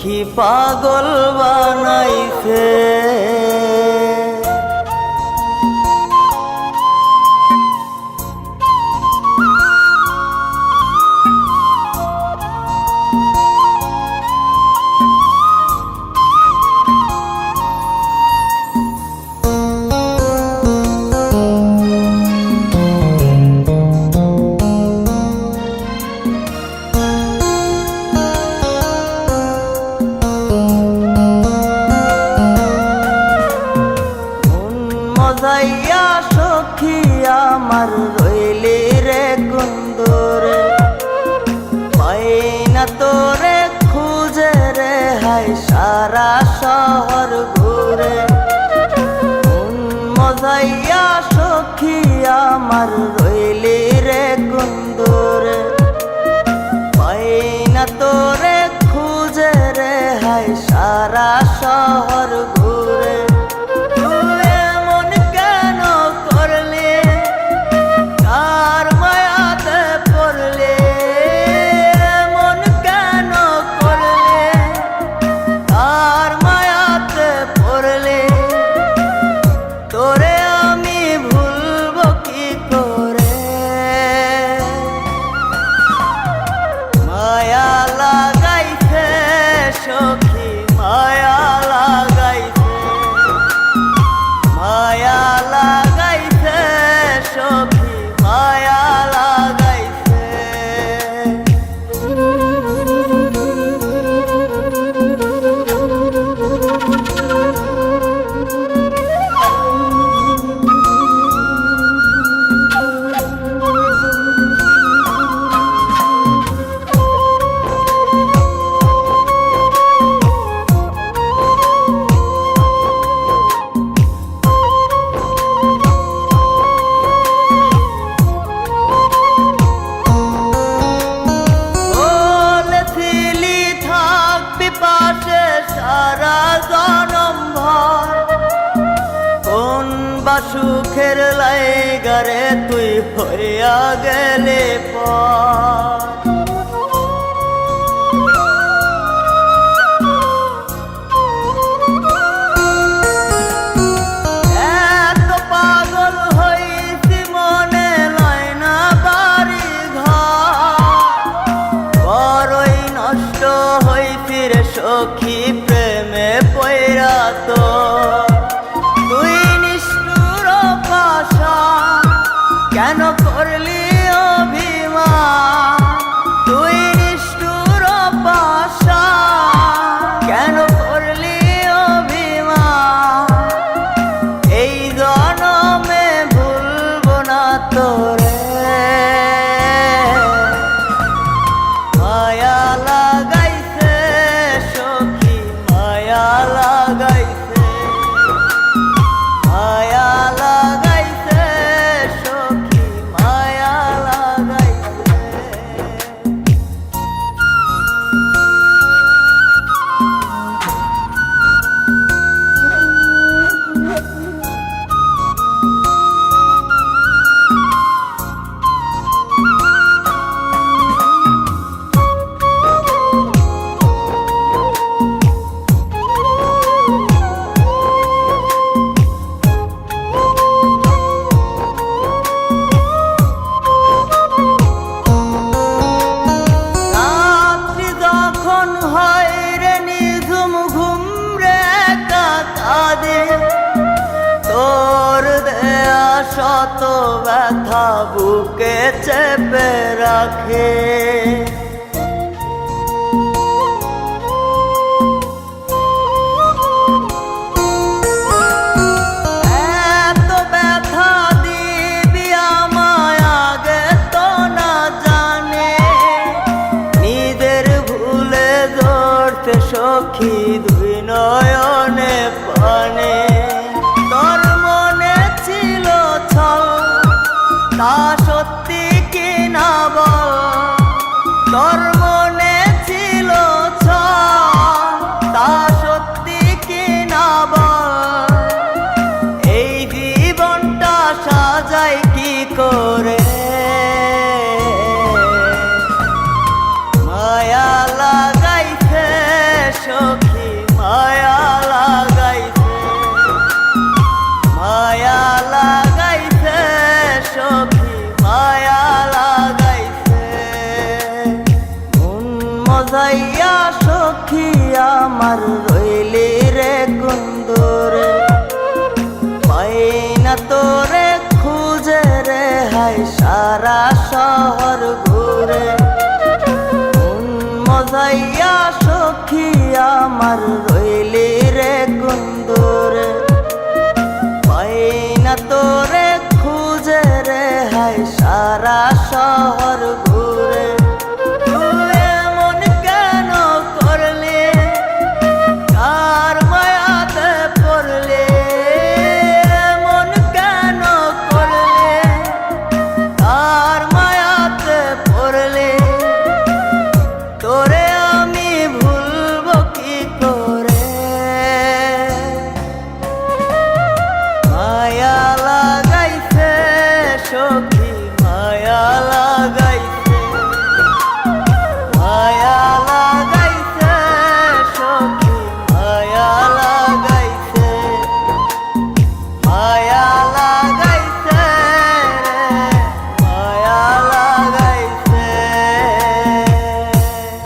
সখী পাগল বানাইছে। মজাইয়া সখী আমার রইলি রে কুন্দরে, পাই না তোরে খুঁজে রে হাই সারা শহর ঘুরে। মজাইয়া সখী আমার রইলি রে কুন্দরে, পাই না তোরে খুঁজে রে হাই সারা শহর ঘুরে। সখী মায়া লাগাইছে, মায়া লাগাইছে সখী মায়া লাগাইছে। সারা জনম ভর কোন বা সুখের লাইগারে তুই হইয়া গেলে পর। এত পাগল হইছি মনে লয় না বাড়ি ঘর, বড়ই নষ্ট হইছি রে সখী প্রেমে পয়রা। তো তুই নিষ্ঠুর পাশান কেন করলি অভিমান, তুই নিষ্ঠুর পাশান কেন করলি অভিমান। এই জনমে ভুলবো না তোরে, মায়া লাগাইছে সখী মায়া লাগাইছে, মায়া লাগাইছে সখী মায়া লাগাইছে। তোর দেয়া শত ব্যথা বুকে চেপে রাখে, এত ব্যথা দিবি আমায় আগে তো না জানে। নিজের ভুলে ধরতে সখী দুই নয়নে পানে। তোর মনে ছিল ছল তা সত্যি কি না বল, তোর মনে ছিল ছল তা সত্যি কি না বল। এই জীবনটা সাজাই কি করে, মায়া লাগাইছে আমার রইলি রে কুন্দরে পাই না তোরে খুঁজে রে হাই সারা শহর ঘুরে মন মজাইয়া সখী আমার রইলি রে কুন্দরে পাই না তোরে খুঁজে রে হাই সারা শহর